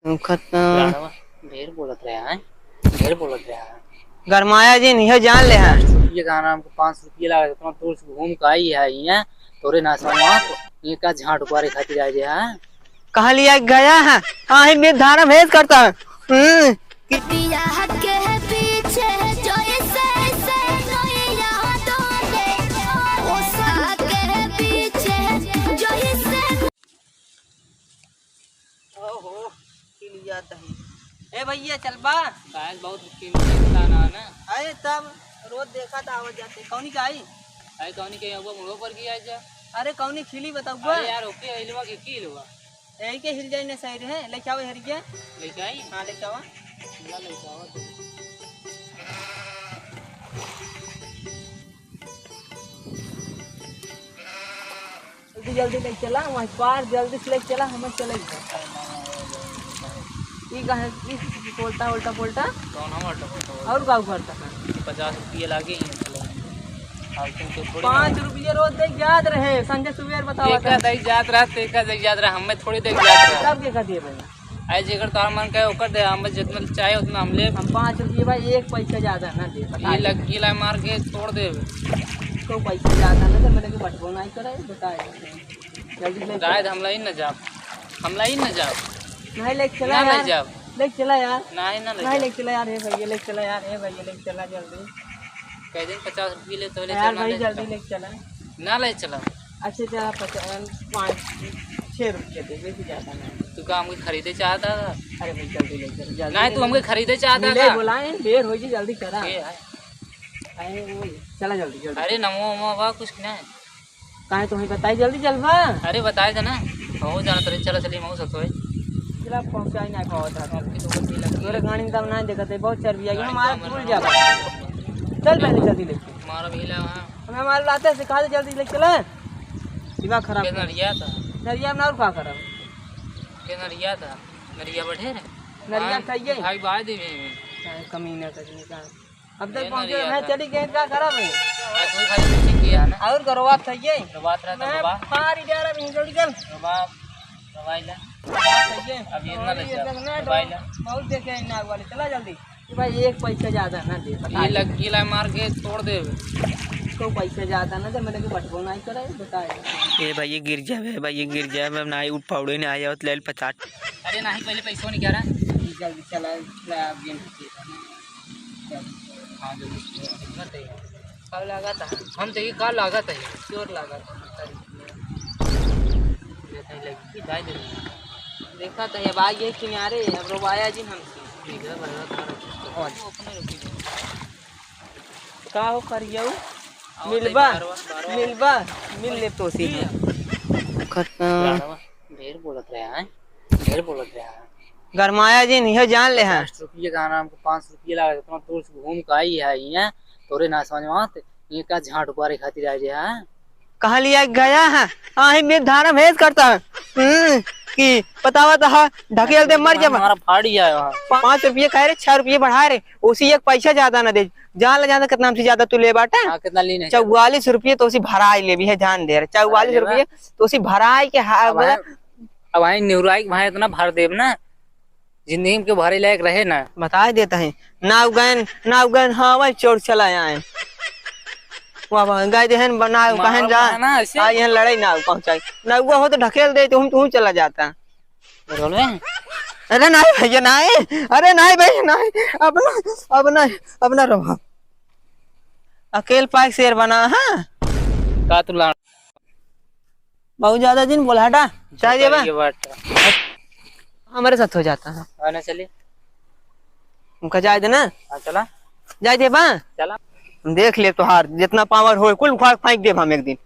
खत्म ढेर बोलत रहे हैं, ढेर बोलत रहे हैं। गरमाया जी नहीं जान ले हैं। 5 रुपये का नाम को 5 रुपये लगा इतना दूर से घूम के आई है ये तोरे ना समझ ये का झाट उबारे खातिर आई है। कहा लिया गया है हाँ में धारा भेज करता है। ए भैया चल बा बहुत कीमती दाना है ना। अरे तब रोज देखा था आवाज जाते कौनी का आई आई कौनी के हुआ मुड़ो पर किया जा। अरे कौनी खिली बताओ अरे यार ओके हिलवा के की हिलवा यही के हिल जाए ने सही है लेके आओ हरी के लेके आई। हां लेके आओ ला लेके आओ जल्दी जल्दी ले चला वहां पार जल्दी से ले चला हमें चले ई कहां इस बोलता उल्टा पोल्टा कौन हम और गाँव करता है 50 रुपये लागे ही 5 रुपये रोज दे याद रहे संजय सुबेर बताओ एक दे जात रहा ते का दे याद रहा हमें थोड़ी दे याद रहा सब के का दिए भाई आई जेकर तार मन का ओकर दे हम जितना चाहे उतना हम ले। हम 5 रुपये भाई एक पैसा ज्यादा ना दे ये लग गीला मार के तोड़ दे तो पैसा ज्यादा ना दे मैंने के बटको नहीं करे बताए जल्दी ले गाय हमला ही न जाब हमला ही न जाब नहीं ले चला ना यार ले जाब ले चला यार नहीं ना नहीं ले चला यार हे भैया ले चला यार हे भैया ले चला जल्दी कह दिन 50 रुपये ले तो ले यार चला भाई जल्दी ले चला ना ले चला। अच्छे चला 5-6 रुपये दे बेसी ज्यादा नहीं तू का हमके खरीदे चाहता था। अरे भाई जल्दी ले चल जल्दी नहीं तू हमके खरीदे चाहता ले था। बुलाए देर हो जी जल्दी करा ये है। अरे वो चला जल्दी जल्दी अरे नमो नमो बा कुछ नहीं काहे तुम्हें बताई जल्दी चलवा अरे बताए थे ना हो जाना तेरे चला चली मऊ सकते चला पहुंचाई ना पावत है आपकी तो कुछ लगी तोरे गाड़ी में दम ना देखते बहुत चर्बी आ गई हमारा भूल जा चल पहले जल्दी ले मारा भी ला वहां हमें हमारे लाते सिखा दे जल्दी ले चले दिमाग खराब के नरिया था नरिया में और का करब के नरिया था नरिया बैठे रे नरिया खाइए भाई बाय दे कमी ना करनी का अब तक पहुंचे मैं चली गई का खराब है कोई खाली कुछ किया ना और करवा चाहिए तो बात रहा मैं था बा पारी जा रहा हूं जल्दी चल बा दवाई ला चाहिए अब ये ना ले जा दवाई ला बहुत देखे नाग वाले चला जल्दी भाई एक पैसा ज्यादा ना दे ये लग गीला मार के तोड़ दे तो पैसा ज्यादा ना दे मैंने के बटको नहीं करे बताए ए भाई ये गिर जावे भाई ये गिर जावे ना उठ पाउड़े ने आया ले 50। अरे नहीं पहले पैसा नहीं क्या रहा जल्दी चला गेम हां जल्दी कब लगा था हम देखिए कल लगा था श्योर लगा था लगी जाए दे देखा तो ये भाई ये किनारे अब रोवाया जी हम ठीक है भाई अपने रुकी का हो करियो मिलबा मिलबा मिल ले तो सी खत्म ढेर बोलत रहे हैं, ढेर बोलत रहे हैं। गरमाया जी नहीं जान ले हैं 5 रुपये का नाम को 5 रुपये लगा इतना दूर से घूम के आई है ये तोरे ना समझ में ये का झाट उबारे खातिर आई है। कहा लिया गया है हाँ में धारा भेज करता है कि बतावा था ढकेल दे मर जा हमारा फाड़ी है 5 रुपये कह रहे 6 रुपये बढ़ा रहे उसी एक पैसा ज्यादा ना दे जान ले जाना कितना से ज्यादा तू ले बाटा कितना लेने 44 रुपये तो उसी भराई ले भी है जान दे रहे 44 रुपये तो उसी भराई के अब आई नेहराई भाई इतना भर देव ना जिंदगी में के भरे लायक रहे ना बता देता है नावगन हाँ वही चोर चला आए वहाँ गए देहन बना कहन जा यहाँ लड़ाई ना पहुंचाई ना हुआ हो तो ढकेल दे तू चला जाता अरे नहीं भैया नहीं अरे नहीं भैया नहीं अपना रहा अकेल पाक शेर बना है का तू ला बहुत ज्यादा दिन बोला हटा चाहिए हमारे साथ हो जाता है आने चलिए उनका जाए देना चला जाए दे बा चला देख ले तो हार जितना पावर हो कुल फेंक दे हम एक दिन